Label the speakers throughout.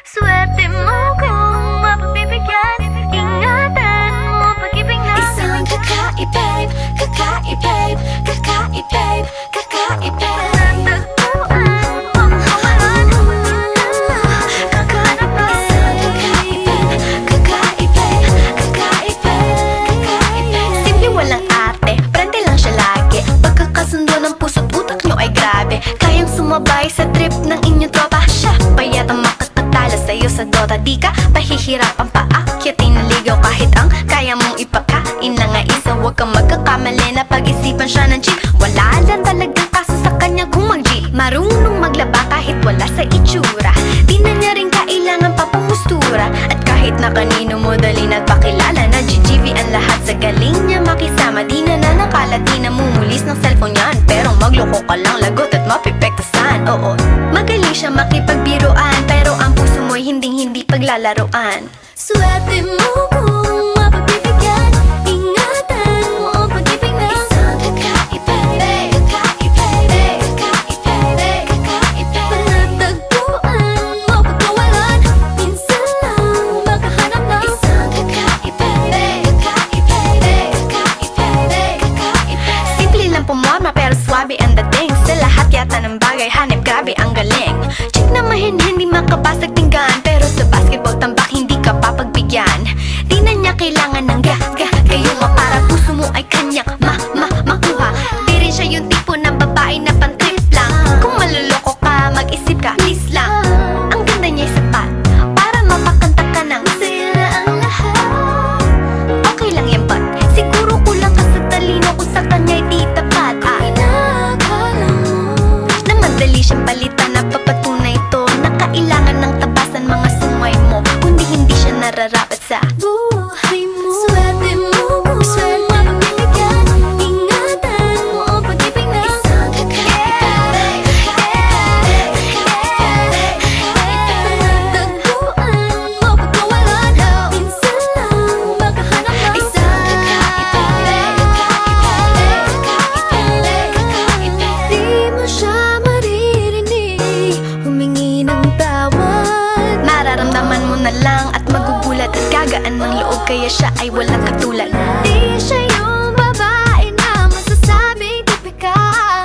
Speaker 1: Swerte mo kung mapagbibigyan. Ingatan mo pag-ibig natin.
Speaker 2: Isang kakaibig, kakaibig, kakaibig, kakaibig.
Speaker 3: Simple, walang ate, prende lang siya lagi. Pagkakasundo ng puso't utak nyo ay grabe. Kayang sumabay sa trip ng inyong tropa. Siya pa yata makatagtala sa'yo sa Dota. Di ka pahihirapan pa akyatin na ligaw. Kahit ang kaya mong ipakain na nga isa. Huwag kang magkakamali na pag-isipan siya ng cheat. Wala lang talagang kaso sa kanya kung mag-G. Marunong maglaba kahit wala sa itsura. Di na niya rin kailangan papamustura. At kahit na kanino mo dali nagpakilala na GGV ang lahat sa galing niya makisama. Di na nanakalat, di na mumulis ng cellphone yan. Pero magloko ka lang, lagot at mapipektasan. Oo, magaling siya makipagbiruan. Pero ang puso mo'y hinding-hindi paglalaroan.
Speaker 2: Swerte mo kung mapagbibigyan. Ingatan mo ang pag-ibig na isang kakaibig, kakaibig, kakaibig, kakaibig. Panatagpuan mo pagkawalan. Minsan lang makahanap ng isang kakaibig, kakaibig, kakaibig, kakaibig.
Speaker 3: Simple lang pumorma pero swabe ang dating. Sa lahat yata ng bagay hanip grabe ang galing. Chick na mahin hindi makabasag tinggan. Pero sa basketball tambak hindi ka papagbigyan. Di na niya kailangan ng gayuma para puso mo ay kanyang makuha. Di rin siya yung tipo ng babae na pantrip lang. Kung maluloko ka mag-isip ka, please lang. Ang ganda niya'y sapat para mapakanta ka ng
Speaker 2: Sila ang lahat.
Speaker 3: okay lang yan but siguro kulang ka sa talino kung sa kanya'y di tapat.
Speaker 2: Inakala mo
Speaker 3: Na madali siyang palitan na papatunay ito na kailangan ng tabasan mga sungay mo. Kundi hindi siya nararapat sa
Speaker 2: buhay mo. Swerte mo kung mapagbibigyan. Ingatan mo ang pag-ibig na isang kakaibig, kakaibig, kakaibig, kakaibig. Panatagpuan mo pagkawalan. Minsan lang makahanap ng isang kakaibig, kakaibig, kakaibig, kakaibig. Di mo siya maririnig humingi ng tawad.
Speaker 3: Mararamdaman mo na lang at magugulat at gagaan ng loob kaya siya ay walang katulad.
Speaker 2: Di siya yung babae na masasabing tipikal.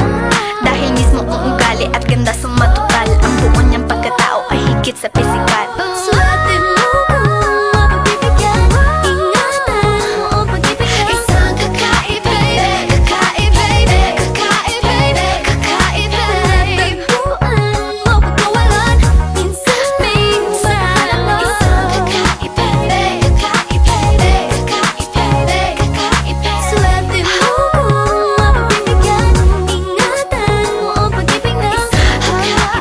Speaker 3: Dahil mismo ang ugali at ganda sumatotal. Ang buo niyang pagkatao ay higit sa pisikal.
Speaker 2: Swerte mo kung mapagbibigyan. Ingatan mo ang pag-ibig na isang kakaibig, kakaibig, kakaibig, kakaibig. Panatagpuan mo pagkawalan. Minsan lang isang kakaibig, kakaibig, kakaibig, kakaibig. Swerte mo kung mapagbibigyan. Ingatan mo ang pag-ibig na isang kakaibig.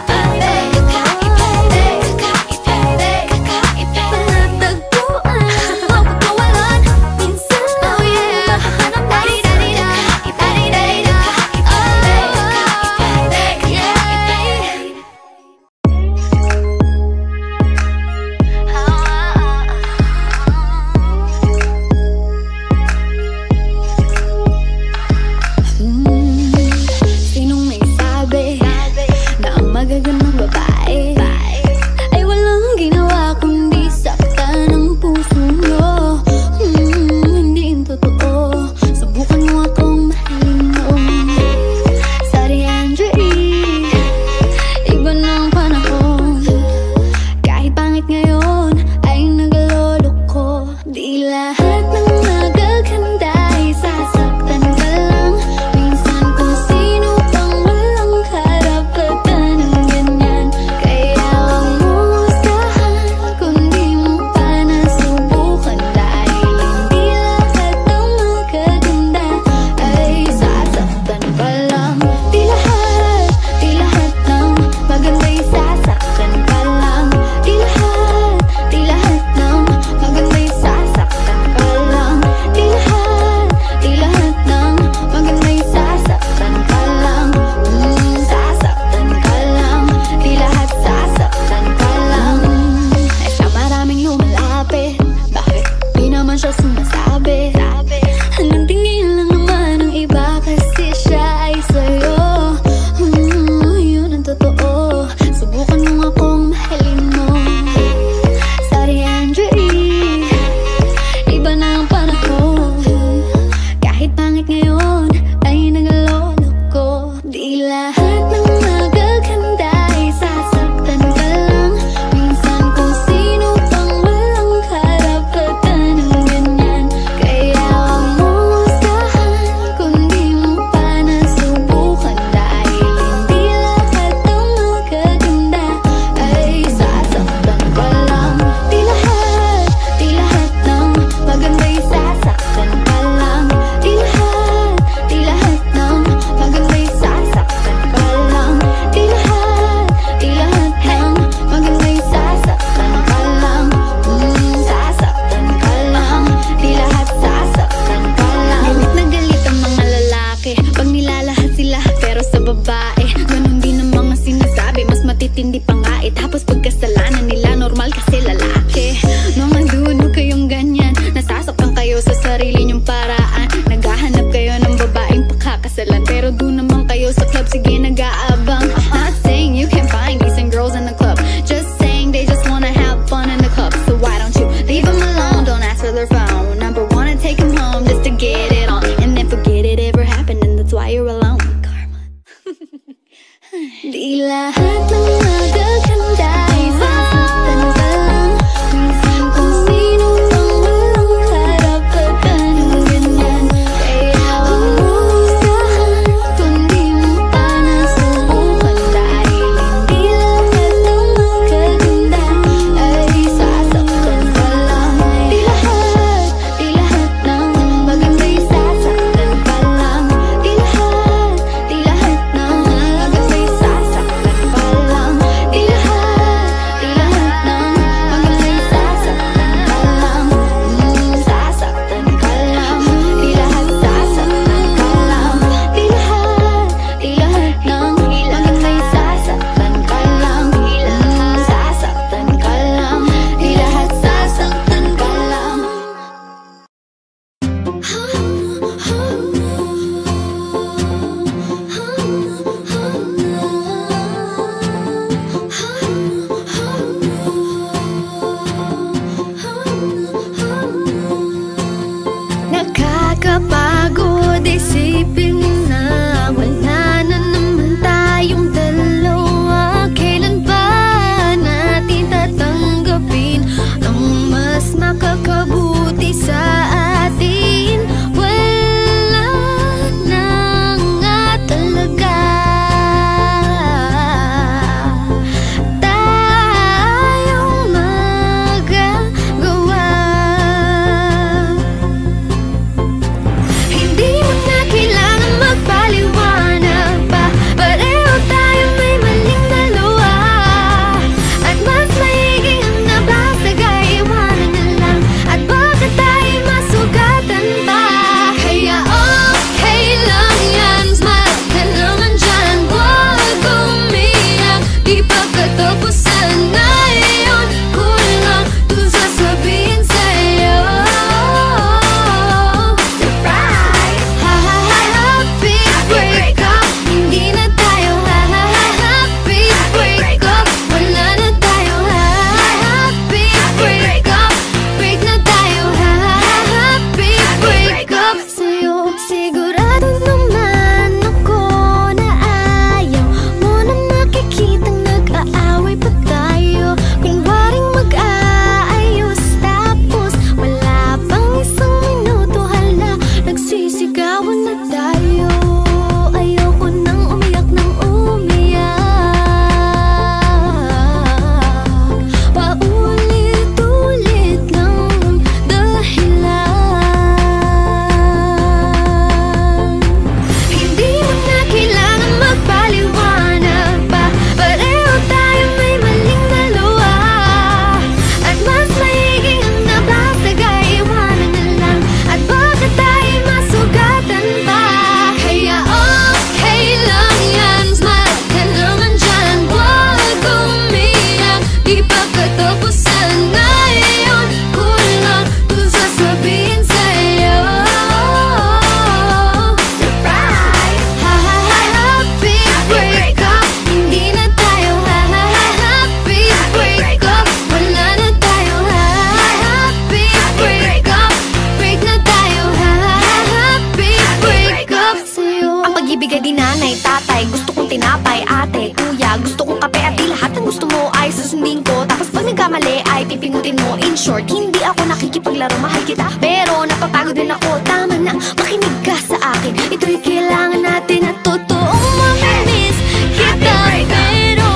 Speaker 2: susundin ko. Tapos pag nagkamali ay pipingutin mo. In short, hindi ako nakikipaglaro, mahal kita, pero napapagod din ako. Tama na, makinig ka sa akin. Ito'y kailangan natin at totoong mamimiss kita. Pero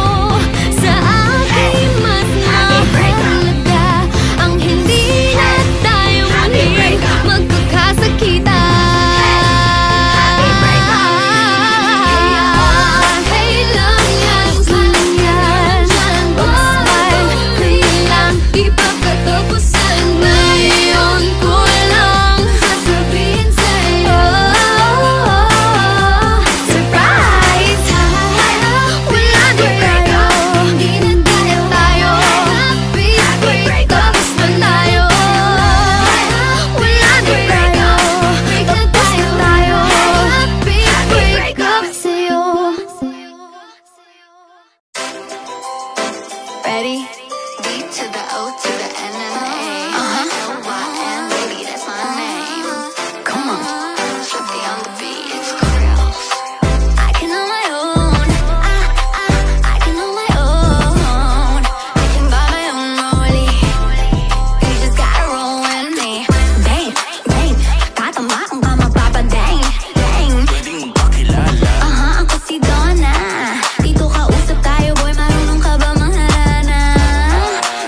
Speaker 2: sa akin mas mahalaga ang hindi na tayo muling magkakasakitan.
Speaker 3: Ready? D to the O to the N and the A. L-Y-N, baby, that's my name. Come on, Shifty on the beat, it's Creole. I can on my own. I can on my own. I can buy my own rollie. You just gotta roll with me. Bang, bang, tatama ang kama papa, dang, dang.
Speaker 4: Pwedeng magpakilala.
Speaker 3: Ako si Donna. Dito ka usap tayo, boy, marunong ka ba mahalana?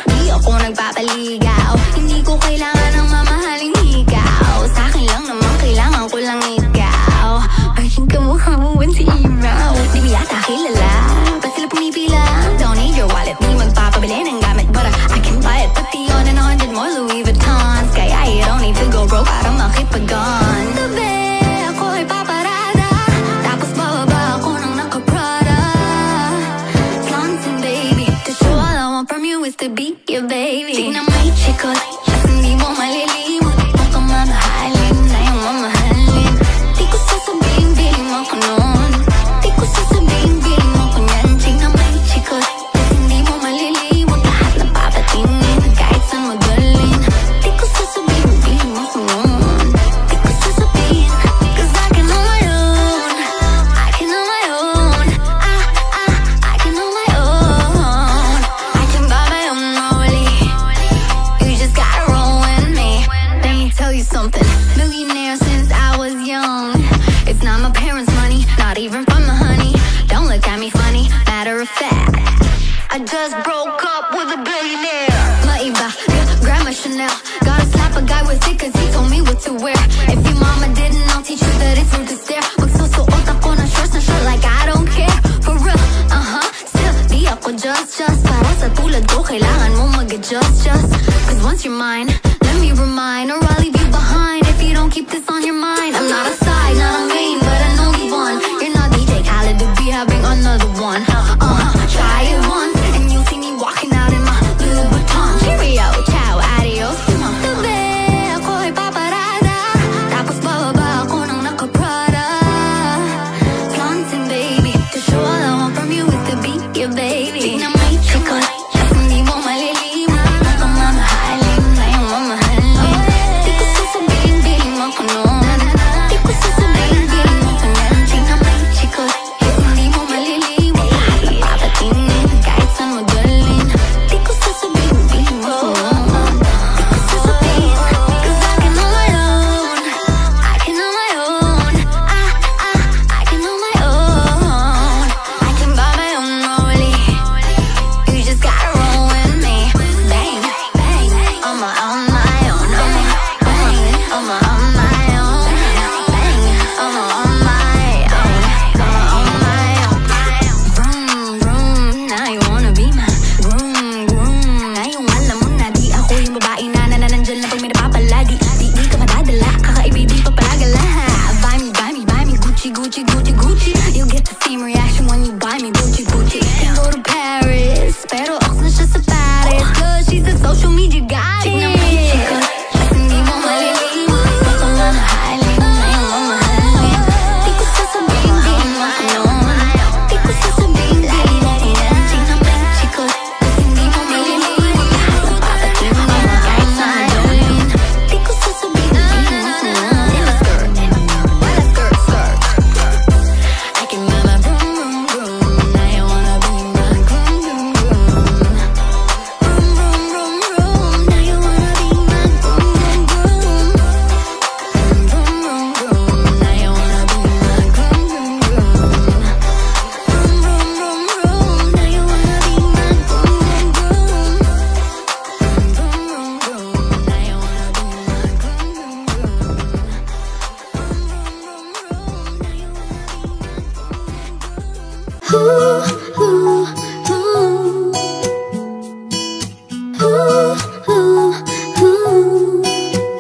Speaker 3: Di ako nagpapaligaw, hindi ko kailangan ng mamahaling higaw. Sa akin lang naman, kailangan ko lang ikaw. Virgin ka mukha mo when si Iraw. Di ba yata kilala? Ba't sila pumipila? Don't need your wallet, di magpapabili ng gamit, but I can buy it 50 on and 100 more Louis Vuittons. Kaya you don't need to go broke para makipag-on. Tabi, ako ay paparada, tapos bababa ako ng naka-Prada. Flaunting, baby, to show all I want from you is to be your baby. Tignan may chikot, at hindi mo malilimot. Mukhang mamahalin na yung mamahalin. Di ko sasabihin, bilhin mo ko nun. Di ko sasabihin, bilhin mo ko yan. Tignan may chikot, at hindi mo malilimot. Lahat na papatingin, kahit saan mo dalhin. Di ko sasabihin, bilhin mo ko nun. Di ko sasabihin, 'cause I can on my own. I can on my own. I can on my own. I can buy my own rollie. You just gotta roll with me. Let me tell you something. Millionaire since I was young. It's not my parents' money, not even from the honey. Don't look at me funny. Matter of fact, I just broke up with a billionaire. Maiba, grab my Chanel. Gotta slap a guy with it 'cause he told me what to wear. If your mama didn't, I'll teach you that it's rude to stare. Magsusuot ako ng shorts na short like I don't care. For real, still di ako just. Para sa tulad ko, kailangan mo mag-adjust just. 'Cause once you're mine, let me remind, or I'll leave you behind if you don't keep this on your mind. I'm not a side, not a main, but I know you want. You're not DJ Khaled to be having another one. Try it once, and you'll see me walking out in my Louis Vuitton. Cheerio, ciao, adios. Tabi, ako ay paparada, tapos bababa ako ng naka-Prada. Flaunting, baby, to show all I want from you is to be your baby. Tignan may chikot, at hindi mo malilimot. Mukhang mamahalin na yung mamahalin. Di ko sasabihin, bilhin mo ko nun. Di ko sasabihin, bilhin mo ko yan. Tignan may chikot, at hindi mo malilimot. Lahat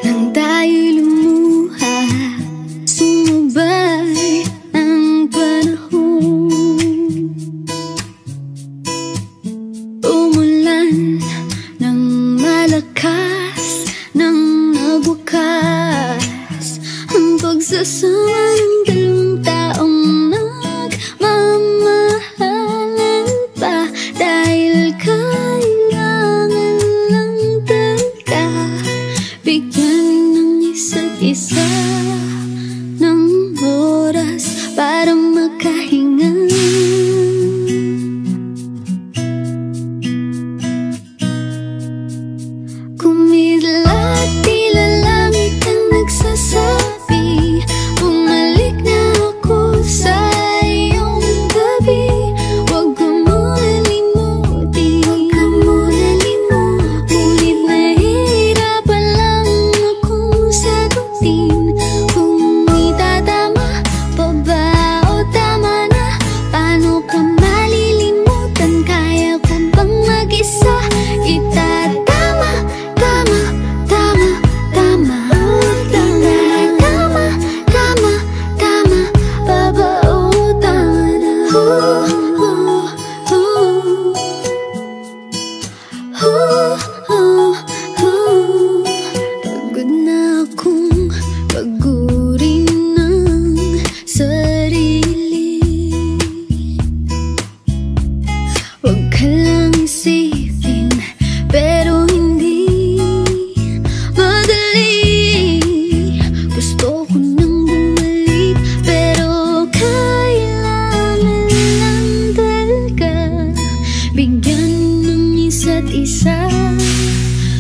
Speaker 2: Nang tayo'y lumuha, sumubay ang panahon. Umulan ng malakas, nang nagwakas ang pagsasama ng dalawang taong nagmamahalan pa. Dahil kailangan lang talaga bigyan ng isa't isa ng oras para makahinga. Kumidlat, tila langit ang nagsasabi, bumalik na ako sa iyong tabi. Huwag ka muna limutin, ngunit nahihirapan lang akong sagutin kung itatama pa ba o tama na. Paano ka malilimutan? Kaya ko bang mag-isa? Itatama, tama, tama, tama, tama, tama, tama, pa ba o tama na? Pagod na akong pagurin ng sarili. Huwag ka lang isipin, pero hindi madali. Gusto ko nang bumalik, pero kailangan lang talaga bigyan ng isa't isa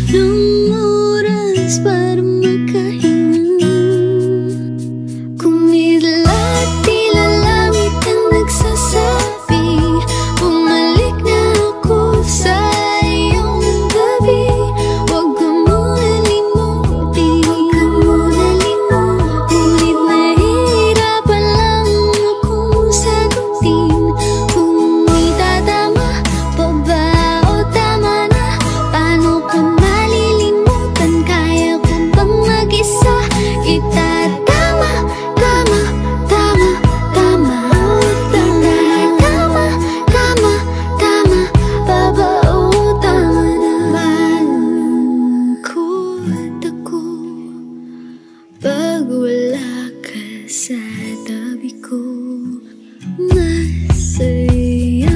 Speaker 2: ng oras para makahinga. Kumidlat, tila langit ang nagsasabi, bumalik na ako sa iyong tabi. Huwag ka muna limutin, ngunit nahihirapan lang akong sagutin kung itatama pa ba o tama na. Paano ka malilimutan? Kaya ko bang mag-isa? Itatama, tama, tama, tama, tama, tama, tama, pa ba o tama na? Malungkot ako pag wala ka sa tabi ko. Masaya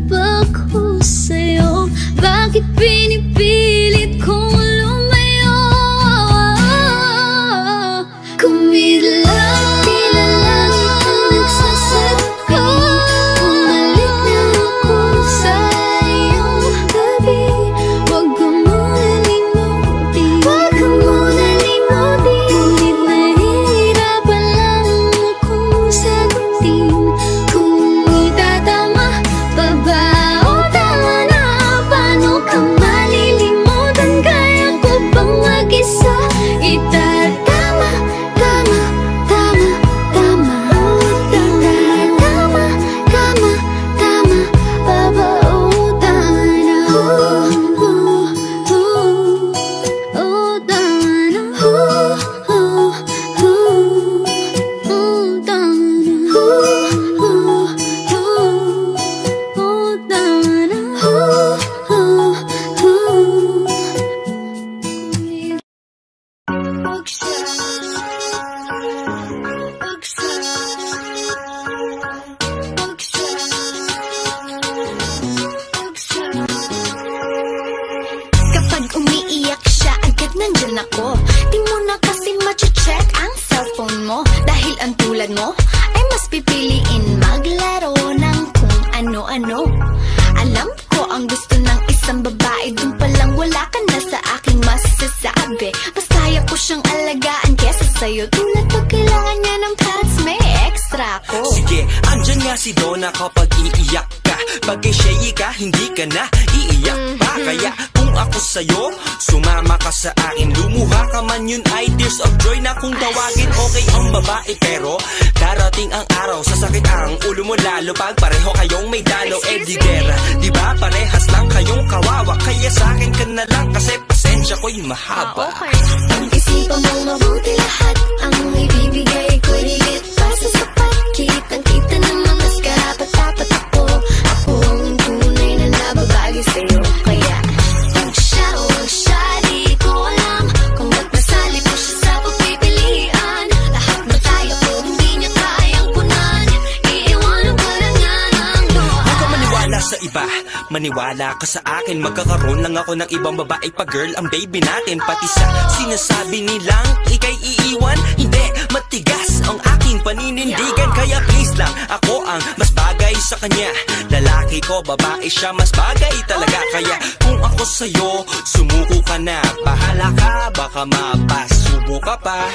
Speaker 2: ba ako sa'yo? Bakit pinipilit kong lumayo? Kumidlat, tila langit ang nagsasabi, bumalik na ako sa iyong tabi. Huwag ka muna limutin, ngunit nahihirapan lang akong sagutin kung itatama pa ba o tama na. Paano ka malilimutan? Kaya ko bang mag-isa? Itatama, tama, tama, tama, tama, tama, tama, pa ba o tama na? O tama na? Kapag umiiyak siya, agad nandyan ako. Di mo na kasi mache-check ang cellphone mo, dahil ang tulad mo ay mas pipiliin maglaro ng kung ano-ano. Alam ko ang gusto ng isang babae, dun palang wala ka na sa aking masasabi. Mas kaya ko siyang alagaan kesa sa'yo, tulad pag kailangan niya ng pads, may extra ko.
Speaker 4: Sige, andyan nga si Donna kapag iiyak ka. Pag shady ka, hindi ka na iiyak pa. Kaya kung ako sa'yo, sumama ka sa akin. Lumuha ka man, yun ay tears of joy na kung tawagin. Okay ang babae pero darating ang araw, sasakit ang ulo mo lalo pag pareho kayong may dalo. Eh di gera, diba parehas lang kayong kawawa, kaya sa'kin ka ako'y mahaba.
Speaker 2: Isipan mong mabuti lahat ang ibibigay ko'y higit pa sa sapat. Kitang-kita naman mas karapat-dapat ako. Ako ang tunay na nababagi sa'yo. Kaya huwag siya, di ko alam kung ba't nasali mo siya sa pagpipilian. Lahat na tayo ko, hindi niya kayang punan. Iiwanan ko lang yan ang doon.
Speaker 4: Huwag ka maniwala sa iba, maniwala ka sa akin. Magkakaroon lang ako ng ibang babae pa girl, ang baby natin. Pati sa sinasabi nilang ika'y iiwan, hindi, matigas ang aking paninindigan. Kaya please lang, ako ang mas bagay sa kanya. Lalaki ko, babae siya, mas bagay talaga. Kaya kung ako sa'yo, sumuko ka na. Bahala ka, baka mapasubo ka pa.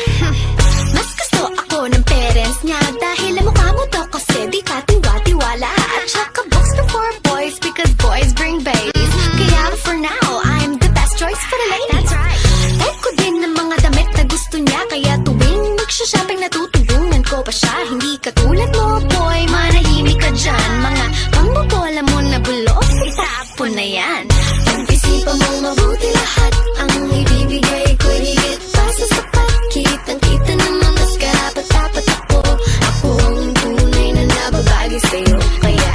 Speaker 2: Mas gusto ako ng parents niya dahil ang mukha mo daw kasi di ka tiwa-tiwala. At saka books for boys because boys bring babies. Kaya for now, I'm the best choice for the ladies. That's right. Type ko din ng mga damit na gusto niya. Kaya tuwing magsha-shopping natutulungan ko pa siya. Hindi katulad mo boy, manahimik ka dyan. Mga pangbobola mo na bulok, itapon na yan. Pag-isipan mong mabuti lahat ang ibibigay ko'y higit pa sa sapat. Kitang-kita naman mas karapat-dapat ako. Ako ang tunay na nababagi sa'yo. Kaya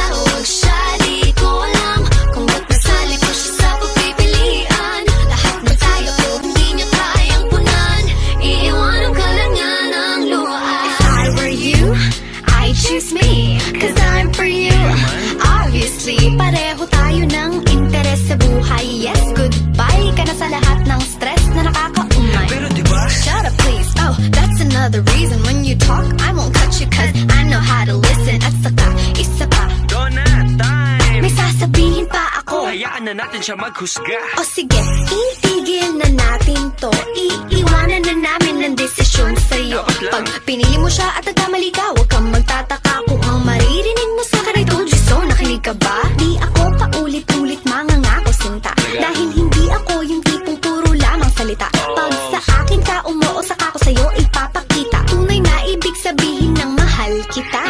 Speaker 2: huwag siya, di ko alam kung ba't nasali ko siya sa pagpipilian. Lahat na tayo ko, hindi niya kayang punan. Iiwanan ka lang yan ang luhaan. If I were you, I'd choose me, 'cause I'm for you. Obviously, pareho tayo ng interes sa buhay. Yes, goodbye ka na sa lahat ng stress na nakakaumay.
Speaker 4: Pero diba?
Speaker 2: Shut up please, oh, that's another reason. When you talk, I won't cut you 'cause I know how to listen. At saka, isa pa,
Speaker 4: Donut time!
Speaker 2: may sasabihin pa ako.
Speaker 4: Hayaan na natin siya maghusga.
Speaker 2: O sige, itigil na natin to. Iiwanan na namin ng desisyon sa'yo.
Speaker 4: Dapat lang.
Speaker 2: Pag pinili mo siya at nagkamali ka, huwag kang magtataka kung ang maririnig mo sa akin ay told you so. Nakinig ka ba? Di ako paulit-ulit mangangako sinta. Dahil hindi ako yung tipong puro lamang salita. Pag sa akin ka umuo, saka ko sa'yo ipapakita. Tunay na ibig sabihin ng mahal kita.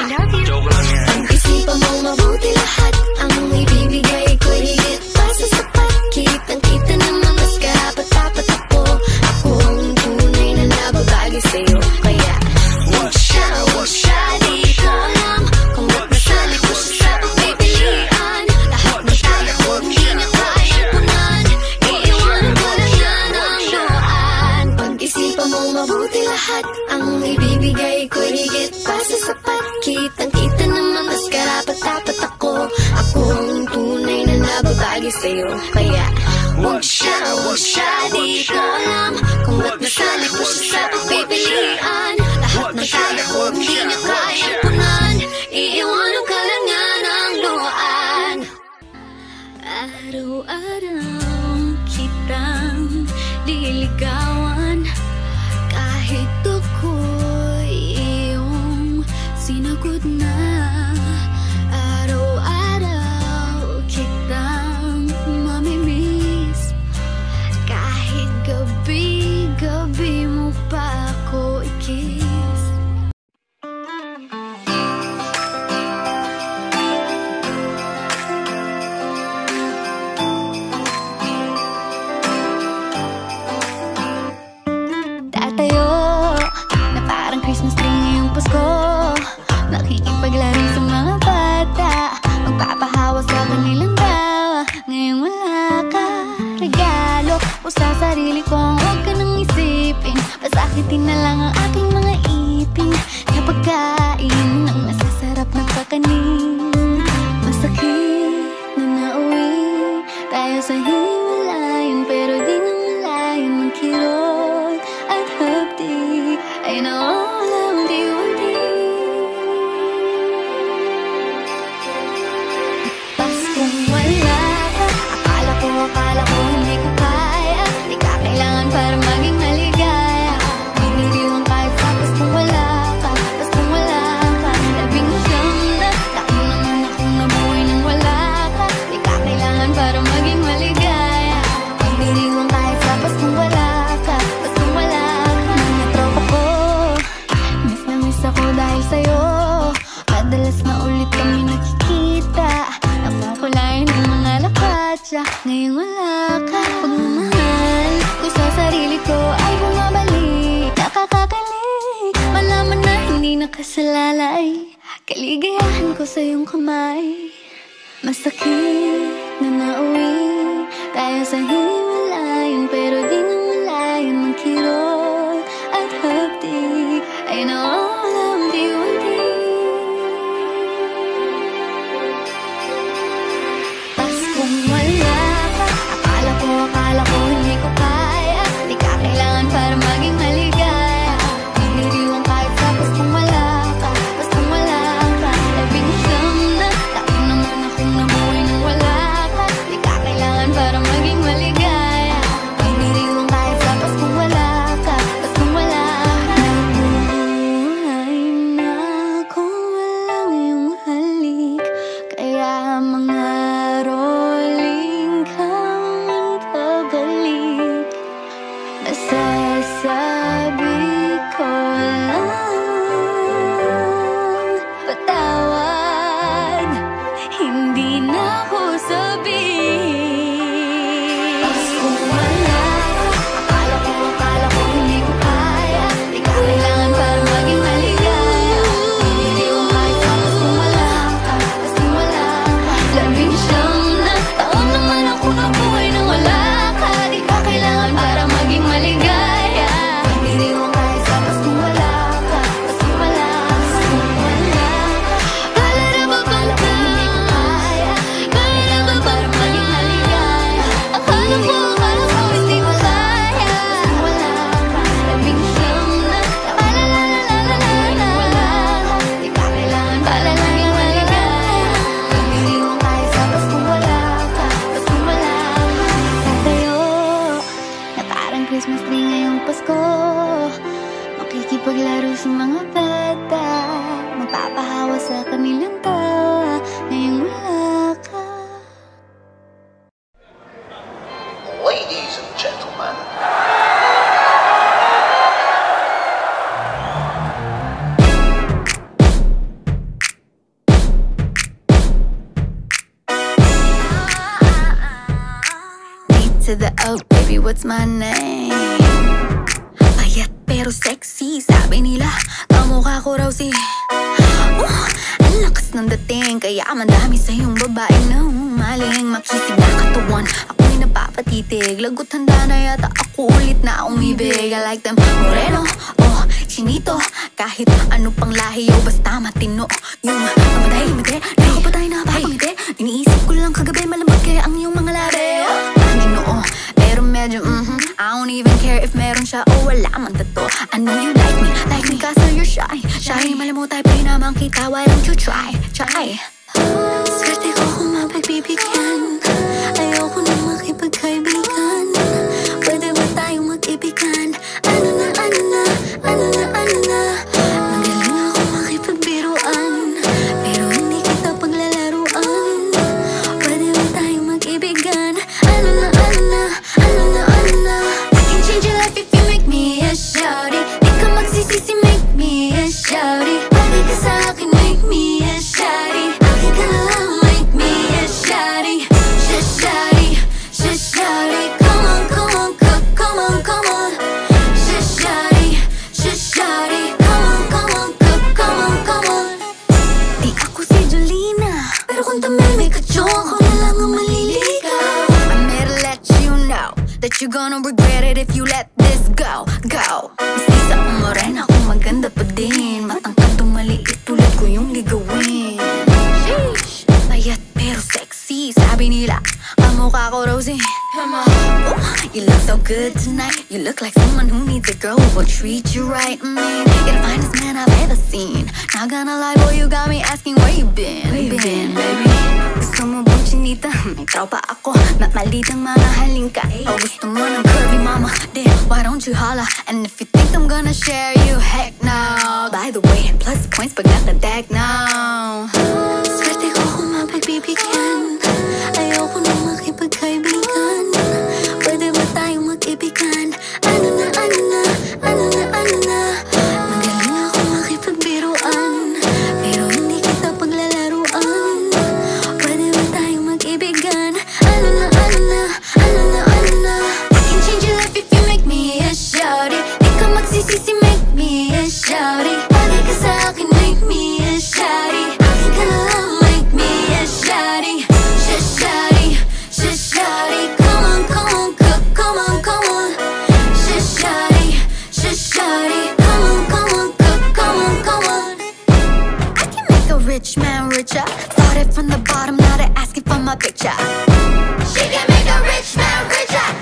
Speaker 4: Joke lang yan.
Speaker 2: Pag-isipan mong mabuti lahat ang ibibigay ko'y higit pa sa sapat. Kitang-kita naman mas karapat-dapat ako. Ako ang tunay na nababagi sa'yo. Kaya huwag siya, di ko alam kung ba't nasali ko siya sa pagpipilian. Lahat na tayo ko, hindi niya kayang punan. Iiwanan ko lang yan ang luhaan. Pag-isipan mong mabuti lahat ang ibibigay ko'y higit pa sa sapat. Kitang-kita naman mas karapat-dapat ako. Ako ang tunay na nababagi sa'yo. Kaya huwag siya, di ko alam kung ba't nasali ko siya sa pagpipilian. Lahat ng tayo ko, hindi niya kayang punan. Iiwanan ka lang yan ang luhaan. Araw-araw kitang liligawan. Kahit ako'y iyong sinagot na. Araw-araw kitang mamimiss. Kahit gabi-gabi mo pa ako i-kiss. Tatayo na parang Christmas tree ngayong Pasko. Nakikipaglaro sa mga bata. Magpapahawa sa kanilang tawa. Ngayong wala ka, regalo o sa sarili kong huwag ka nang isipin. Pasakitin na lang ang aking mga ipin. Sa pagkain ng masasarap na kakanin. Masakit na nauwi tayo sa himalayan, pero di na malayan magkirot at hapdi. Ay nawala ang diwadi. Paskong wala ka, akala ko hindi ko kaya. Di ka kailangan para maging maligaya. Piniliwan kahit sa paskong wala ka. Paskong wala ka, labing siyam na taon naman akong nabuhay nang wala ka. Di ka kailangan para maging maligaya. Piniliwan kahit sa paskong wala ka. Paskong wala ka. Mga tropa ko, miss na miss ako dahil sa'yo. Madalas na ulit kami nakikita. Napakulayan ng mga lakatsa. Ngayong wala ka, pag Kaligayahan ko sa iyong kamay, masakit na nauwi tayo sa hiwalayan, pero di na malayan ng kirot at hapdi. I know all of you and me. Tas kung wala ka, akala ko hindi ko kaya. Di ka kailangan para maging maligaya. Pagdiriwang kahit tapos kung wala ka, tas kung wala ka, labing siyam na taon naman akong nabuhay nang wala ka. Di ka kailangan para maging maligaya. Pagdiriwang kahit tapos kung wala ka, tas kung wala ka. Nabuhay na kung walang iyong halik, kaya mga rolling kang pabalik. Nasasabi ko lang, patawad, hindi na ako sabihin. Tas kung wala ka, akala ko hindi ko kaya. Di ka kailangan para maging maligaya. Pagdiriwang kahit tapos kung wala ka, tas kung wala ka, labing siyam na taon naman ako nabuhay nang wala ka. Di ka kailangan para maging maligaya. Pagdiriwang kahit tapos kung wala ka, tas kung wala ka, kala na ba bang ka? Kaya na ba para maging maligaya? Akala ko hindi ko kaya. Kung wala ka, labing siyam na wala ka. Di ka kailangan para maging maligaya. Pagdiriwang kahit tapos kung wala ka, tas kung wala ka. Tatayo na parang Christmas tree ngayong Pasko, makikipaglaro sa mga bata, magpapahawa sa kanilang tawa ngayong wala ka.
Speaker 5: Ladies and gentlemen,
Speaker 2: B to the O, baby, what's my name? Payat pero sexy, sabi nila kamukha ko raw si ang lakas ng dating, kaya madami sa iyong babae na maling makisig na katawan. Ako'y napapatitig, lagot handa na yata ako ulit na umibig. I like them moreno, oh, chinito, kahit ano pang lahi o basta matino. Yung mamatay, naku pa tayo napapangiti. Iniisip ko lang kagabi, malambot kaya ang iyong mga labi. Ginoo, pero medyo I don't even care if meron siya o wala man tato. I know you like me kaso you're shy. Malamutay pa rin naman kita, why don't you try? Swerte ko kung mapagbibigyan, ayoko na makipagkaibigan. Pwede ba tayong mag-ibigan? Ano na magaling ako makipagbiruan, pero hindi kita paglalaruan. Pwede ba tayong mag-ibigan? Ano na I can change your life if you make me a shawty. Di ka magsisisi, make me a shawty. Bagay ka sa akin, make me a shawty. Akin ka na lang, make me a shawty. Shawty, come on, come on, come on, come on. Shawty, come on, come on, come on, come on. Di ako si Jolina, pero kung tamay ka chong, ako na lang ang maliligaw. I'm here to let you know that you're gonna regret it if you let this go. Isa akong morena, kung maganda pa din, matangkad maliit tulad ko yung ligawin. Sheesh, payat pero sexy, sabi nila kamukha ko Rosie. You look so good tonight, you look like someone who needs a girl who will treat you right. You're the finest man I've ever seen. Not gonna lie, boy, you got me asking where you been, baby. Gusto mo bang chinita? May tropa ako, mamalit ang mga halingka. O gusto mo ng curvy mama? Then why don't you holla? And if you think I'm gonna share you, heck no. By the way, plus points pag nakadag now. Swerte ko kung mapagbibigyan, ayoko na makipagkaibigan. Pwede ba tayong mag-ibigan? Ano na magaling ako makipagbiruan, pero hindi kita paglalaruan. Pwede ba tayong mag-ibigan? Ano na I can change your life if you make me a shawty. Di ka magsisisi, make me a shawty. Bagay ka sa akin, make me a shawty. rich man richer. Started from the bottom, now they're asking for my picture. She can make a rich man richer.